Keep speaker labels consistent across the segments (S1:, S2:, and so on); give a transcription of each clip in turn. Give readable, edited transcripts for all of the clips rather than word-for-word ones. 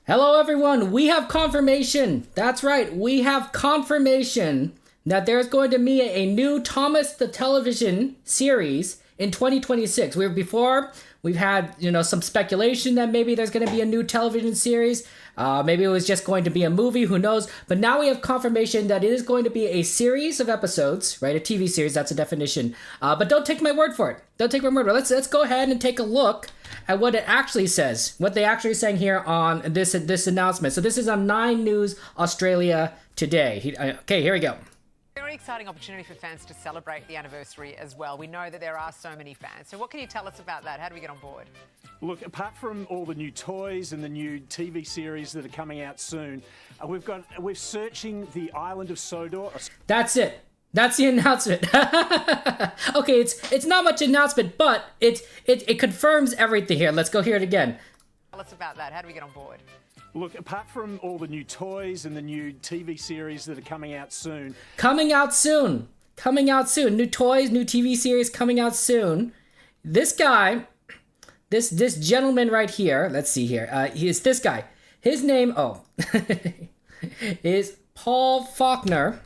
S1: Hello, everyone. We have confirmation. That's right. We have confirmation that there's going to be a new Thomas the Television series in 2026. We've had, some speculation that maybe there's going to be a new television series. Maybe it was just going to be a movie. Who knows? But now we have confirmation that it is going to be a series of episodes, right? A TV series. That's a definition. But don't take my word for it. Don't take my word for it. Let's go ahead and take a look at what it actually says. What they actually saying here on this announcement. So this is on 9 News Australia today. Okay, here we go.
S2: Very exciting opportunity for fans to celebrate the anniversary as well. We know that there are so many fans. So what can you tell us about that? How do we get on board?
S3: Look, apart from all the new toys and the new TV series that are coming out soon, we're searching the island of Sodor.
S1: That's it. That's the announcement. Okay, it's not much announcement, but it confirms everything here. Let's go hear it again.
S2: Tell us about that. How do we get on board?
S3: Look, apart from all the new toys and the new TV series that are coming out soon.
S1: Coming out soon. New toys, new TV series coming out soon. This guy, this gentleman right here, let's see here. He's this guy. His name, is Paul Faulkner.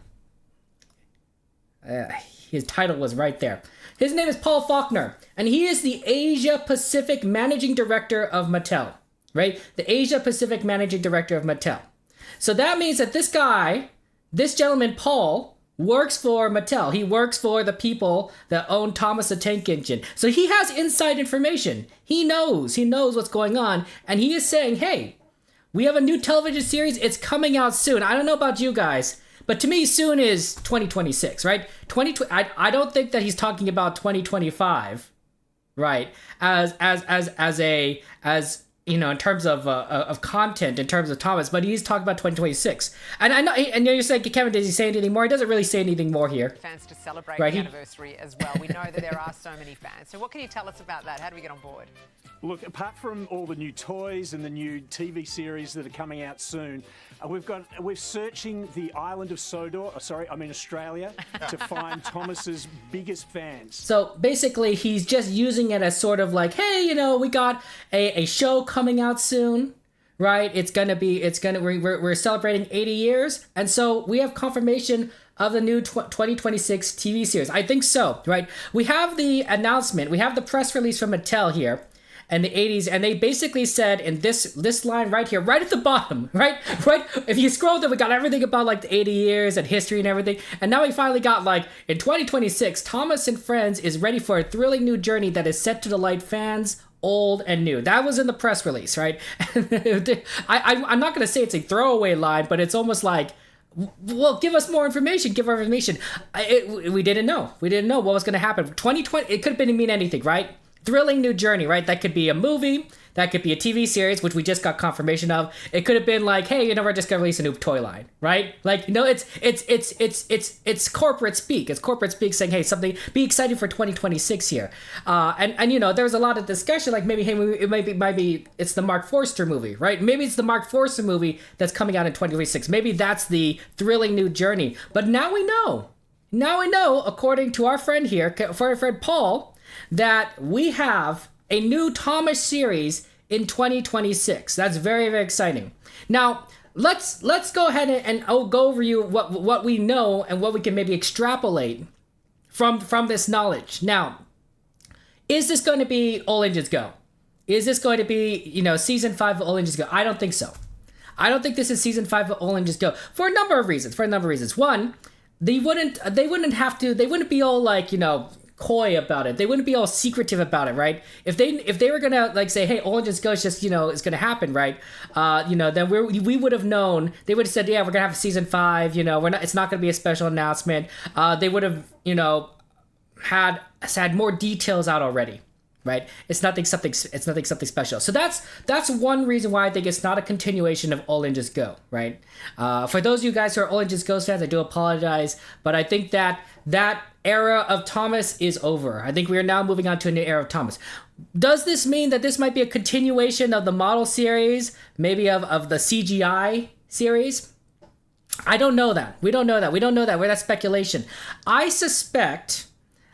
S1: His title was right there. His name is Paul Faulkner, and he is the Asia Pacific Managing Director of Mattel. Right? The Asia Pacific Managing Director of Mattel. So that means that this gentleman, Paul, works for Mattel. He works for the people that own Thomas the Tank Engine. So he has inside information. He knows what's going on. And he is saying, hey, we have a new television series. It's coming out soon. I don't know about you guys, but to me, soon is 2026, right? I don't think that he's talking about 2025, right? In terms of content, in terms of Thomas, but he's talking about 2026. And I know, and you're saying, Kevin, does he say anything more? He doesn't really say anything more here.
S2: Fans to celebrate the anniversary as well. We know that there are so many fans. So what can you tell us about that? How do we get on board?
S3: Look, apart from all the new toys and the new TV series that are coming out soon, we're searching the island of Sodor, Australia, to find Thomas's biggest fans.
S1: So basically, he's just using it as sort of like, hey, we got a show coming out soon, right? We're celebrating 80 years, and so we have confirmation of the new 2026 TV series. I think so, right? We have the announcement, we have the press release from Mattel here. In the 80s, and they basically said in this line right here, right at the bottom, right, if you scroll down, we got everything about like the 80 years and history and everything, and now we finally got like, in 2026, Thomas and Friends is ready for a thrilling new journey that is set to delight fans old and new. That was in the press release, right? I'm not going to say it's a throwaway line, but it's almost like, well, give us more information. Give our information. We didn't know what was going to happen. 2020, it could have been mean anything, right? Thrilling new journey, right? That could be a movie, that could be a TV series, which we just got confirmation of. It could have been like, hey, we're just gonna release a new toy line, right? Like, it's corporate speak. It's corporate speak saying, hey, something, be excited for 2026 here. And there was a lot of discussion, like maybe, hey, it might be it's the Mark Forster movie, right? Maybe it's the Mark Forster movie that's coming out in 2026. Maybe that's the thrilling new journey. But now we know. According to our friend here, for our friend Paul, that we have a new Thomas series in 2026. That's very, very exciting. Now, let's go ahead and go over you what we know and what we can maybe extrapolate from this knowledge. Now, is this going to be All Engines Go? Is this going to be, season 5 of All Engines Go? I don't think so. I don't think this is season 5 of All Engines Go for a number of reasons. One, they wouldn't be all like, coy about it. They wouldn't be all secretive about it, right? If they were gonna like say, hey, All Engines Go is just it's gonna happen, right? Then we would have known. They would have said, yeah, we're gonna have season 5. It's not gonna be a special announcement. They would have had more details out already, right? It's nothing something special. So that's one reason why I think it's not a continuation of All Engines Go, right? For those of you guys who are All Engines Go fans, I do apologize, but I think that era of Thomas is over. I think we are now moving on to a new era of Thomas. Does this mean that this might be a continuation of the model series, maybe of the CGI series? I don't know that. We don't know that. That's speculation. I suspect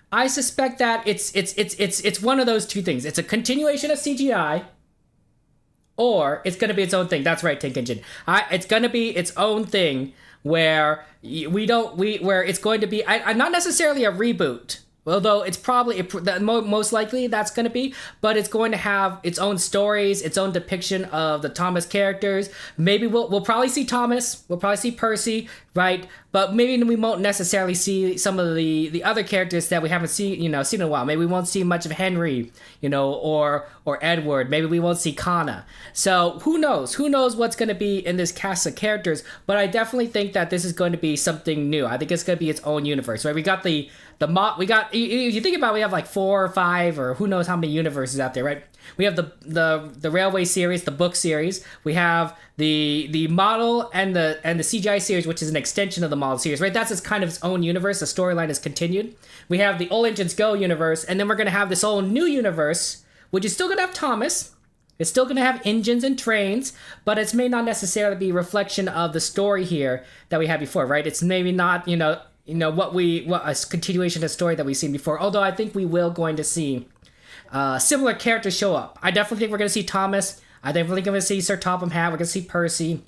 S1: that it's one of those two things. It's a continuation of CGI, or it's going to be its own thing. That's right, Tank Engine. It's going to be its own thing where where it's going to be not necessarily a reboot. Although it's probably most likely that's going to be, but it's going to have its own stories, its own depiction of the Thomas characters. Maybe we'll probably see Thomas, we'll probably see Percy, right? But maybe we won't necessarily see some of the other characters that we haven't seen in a while. Maybe we won't see much of Henry, or Edward. Maybe we won't see Kana. So who knows? Who knows what's going to be in this cast of characters? But I definitely think that this is going to be something new. I think it's going to be its own universe. Right? We got if you think about it, we have like 4 or 5 or who knows how many universes out there, right? We have the Railway series, the book series. We have the model and the CGI series, which is an extension of the model series, right? That's kind of its own universe. The storyline is continued. We have the All Engines Go universe, and then we're going to have this whole new universe, which is still going to have Thomas. It's still going to have engines and trains, but it may not necessarily be a reflection of the story here that we had before, right? It's maybe not, what a continuation of the story that we've seen before. Although I think we will going to see similar characters show up. I definitely think we're going to see Thomas. I definitely going to see Sir Topham Hatt. We're going to see Percy.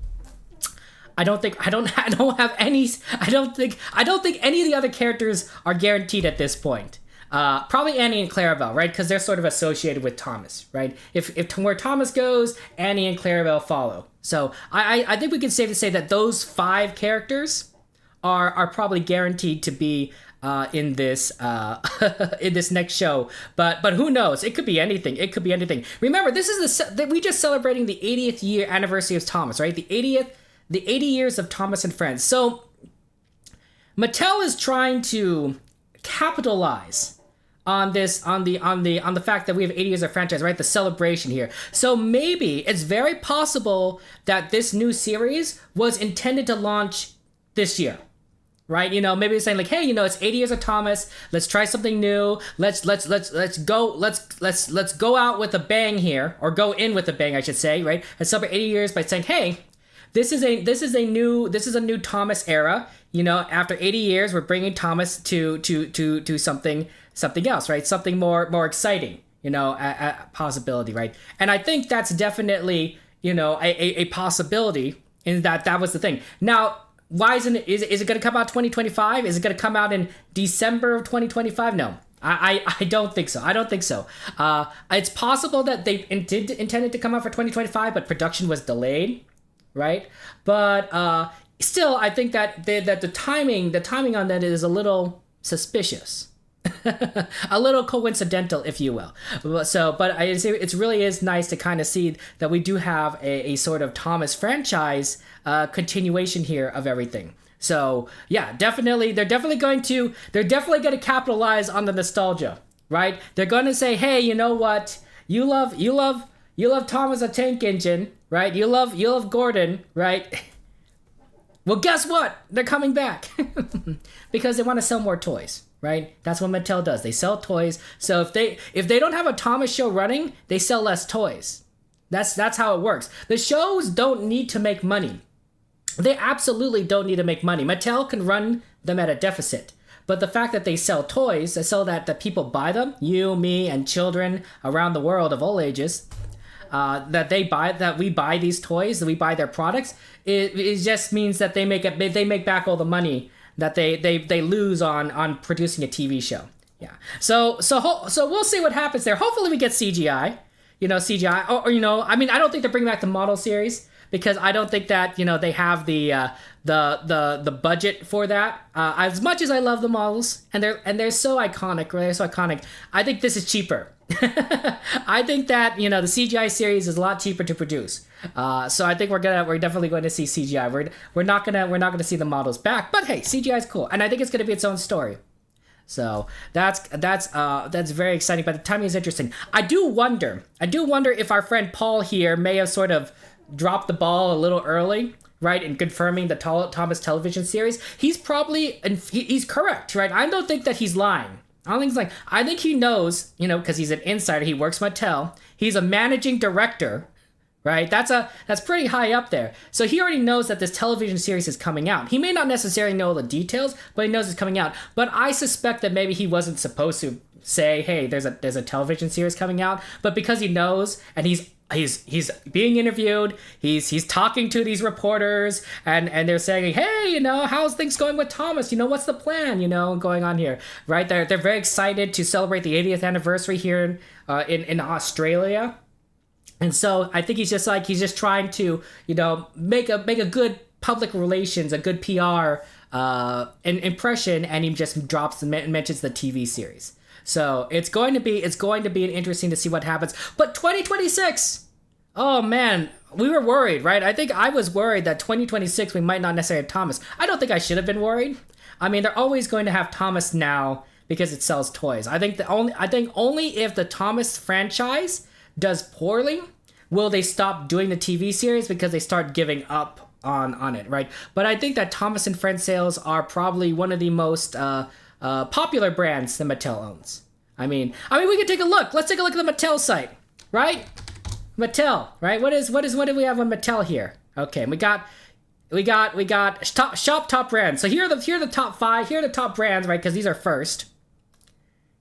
S1: I don't think any of the other characters are guaranteed at this point. Probably Annie and Clarabelle, right? Because they're sort of associated with Thomas, right? If where Thomas goes, Annie and Clarabelle follow. So I think we can safely say that those 5 characters are probably guaranteed to be in this in this next show. But who knows? It could be anything. It could be anything. Remember, this is we just celebrating the 80th year anniversary of Thomas, right? The 80 years of Thomas and Friends. So Mattel is trying to capitalize on this, on the fact that we have 80 years of franchise, right? The celebration here. So maybe it's very possible that this new series was intended to launch this year. Right, maybe it's saying like, hey, it's 80 years of Thomas. Let's try something new. Let's go out with a bang here, or go in with a bang, I should say, right? And celebrate 80 years by saying, hey, this is a new Thomas era. After 80 years, we're bringing Thomas to something else, right? Something more exciting, a possibility, right? And I think that's definitely a possibility, in that was the thing. Now, why isn't it? Is it going to come out 2025? Is it going to come out in December of 2025? No, I don't think so. I don't think so. It's possible that they intended to come out for 2025, but production was delayed, right? But still, I think that the timing on that is a little suspicious. A little coincidental, if you will. So, but it really is nice to kind of see that we do have a sort of Thomas franchise continuation here of everything. So yeah, definitely, they're definitely going to capitalize on the nostalgia, right? They're going to say, hey, you know what? You love Thomas the Tank Engine, right? You love Gordon, right? Well, guess what? They're coming back because they want to sell more toys. Right? That's what Mattel does. They sell toys. So if they don't have a Thomas show running, they sell less toys. That's how it works. The shows don't need to make money. They absolutely don't need to make money. Mattel can run them at a deficit. But the fact that they sell toys, they sell that people buy them, you, me, and children around the world of all ages, that we buy these toys, that we buy their products, it just means that they make back all the money that they lose on producing a TV show. Yeah. So we'll see what happens there. Hopefully we get CGI. CGI or I mean, I don't think they're bringing back the model series because I don't think that they have the budget for that. As much as I love the models and they're so iconic, right? They're so iconic. I think this is cheaper. I think that the CGI series is a lot cheaper to produce. So I think we're definitely going to see CGI. We're not gonna see the models back, but hey, CGI is cool, and I think it's gonna be its own story. So that's very exciting. But the timing is interesting. I do wonder if our friend Paul here may have sort of dropped the ball a little early, right, in confirming the Thomas television series. He's correct, right? I don't think that he's lying. I don't think he's lying. I think he knows, because he's an insider. He works Mattel. He's a managing director, right? That's pretty high up there. So he already knows that this television series is coming out. He may not necessarily know the details, but he knows it's coming out. But I suspect that maybe he wasn't supposed to say, hey, there's a television series coming out. But because he knows and he's he's being interviewed. He's talking to these reporters, and they're saying, hey, you know, how's things going with Thomas? You know, what's the plan? You know, going on here, right? They're very excited to celebrate the 80th anniversary here in Australia, and so I think he's just trying to, you know, make a good public relations, a good PR impression, and he just drops and mentions the TV series. So it's going to be interesting to see what happens. But 2026, oh man, we were worried, right? I think I was worried that 2026 we might not necessarily have Thomas. I don't think I should have been worried. I mean, they're always going to have Thomas now because it sells toys. I think only if the Thomas franchise does poorly will they stop doing the TV series, because they start giving up on it, right? But I think that Thomas and Friends sales are probably one of the most popular brands that Mattel owns. I mean, we can take a look. Let's take a look at the Mattel site, right? Mattel, right? What do we have on Mattel here? Okay, we got shop top brands. So here are the top 5. Here are the top brands, right? Because these are first,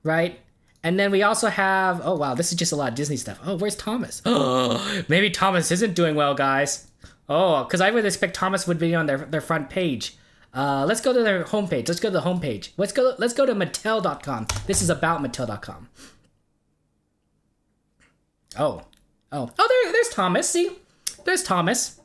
S1: right? And then we also have, oh wow, this is just a lot of Disney stuff. Oh, where's Thomas? Oh, maybe Thomas isn't doing well, guys. Oh, because I would expect Thomas would be on their front page. Let's go to their homepage. Let's go to the homepage. Let's go to Mattel.com. This is about Mattel.com. Oh, there's Thomas. See, there's Thomas.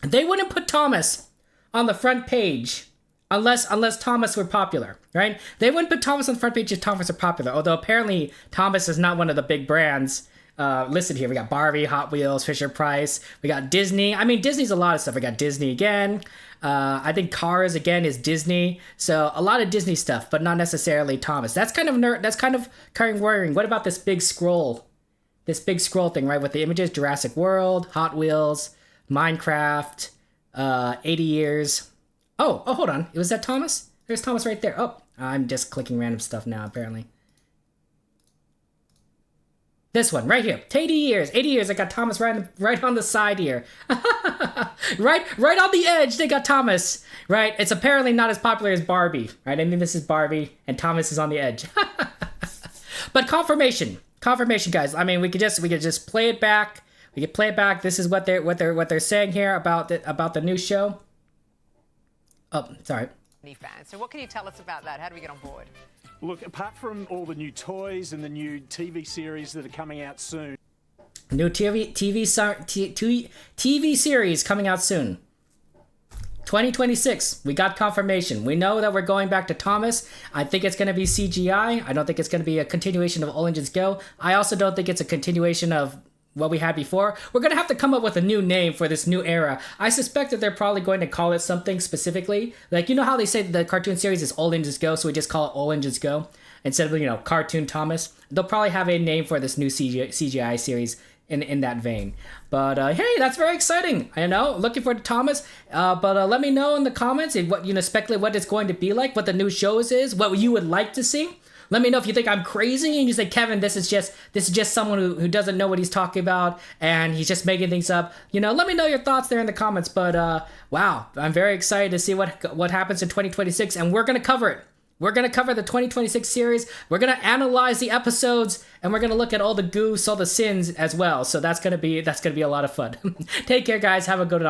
S1: They wouldn't put Thomas on the front page unless Thomas were popular, right? They wouldn't put Thomas on the front page if Thomas are popular. Although apparently Thomas is not one of the big brands listed here. We got Barbie, Hot Wheels, Fisher-Price. We got Disney. I mean, Disney's a lot of stuff. We got Disney again. I think Cars again is Disney. So a lot of Disney stuff, but not necessarily Thomas. That's kind of worrying. What about this big scroll? This big scroll thing, right? With the images: Jurassic World, Hot Wheels, Minecraft, 80 years. Oh, hold on. Was that Thomas? There's Thomas right there. Oh, I'm just clicking random stuff now, apparently. This one right here, 80 years. 80 years. I got Thomas right on the side here, right on the edge. They got Thomas. Right. It's apparently not as popular as Barbie. Right. I mean, this is Barbie, and Thomas is on the edge. But confirmation, guys. I mean, we could just play it back. We could play it back. This is what they're saying here about the new show. Oh, sorry.
S2: Fans. So what can you tell us about that? How do we get on board?
S3: Look, apart from all the new toys and the new TV series that are coming out soon.
S1: New TV series coming out soon. 2026. We got confirmation. We know that we're going back to Thomas. I think it's going to be CGI. I don't think it's going to be a continuation of All Engines Go. I also don't think it's a continuation of what we had before. We're going to have to come up with a new name for this new era. I suspect that they're probably going to call it something specifically. Like, you know how they say the cartoon series is All Engines Go, so we just call it All Engines Go instead of, you know, Cartoon Thomas. They'll probably have a name for this new CGI series in that vein. But hey, that's very exciting. I know, looking forward to Thomas. But let me know in the comments what, you know, speculate what it's going to be like, what the new shows is, what you would like to see. Let me know if you think I'm crazy and you say, Kevin, this is just someone who doesn't know what he's talking about and he's just making things up. You know, let me know your thoughts there in the comments. But wow, I'm very excited to see what happens in 2026, and we're gonna cover it. We're gonna cover the 2026 series. We're gonna analyze the episodes, and we're gonna look at all the goofs, all the sins as well. So that's gonna be a lot of fun. Take care, guys. Have a good one.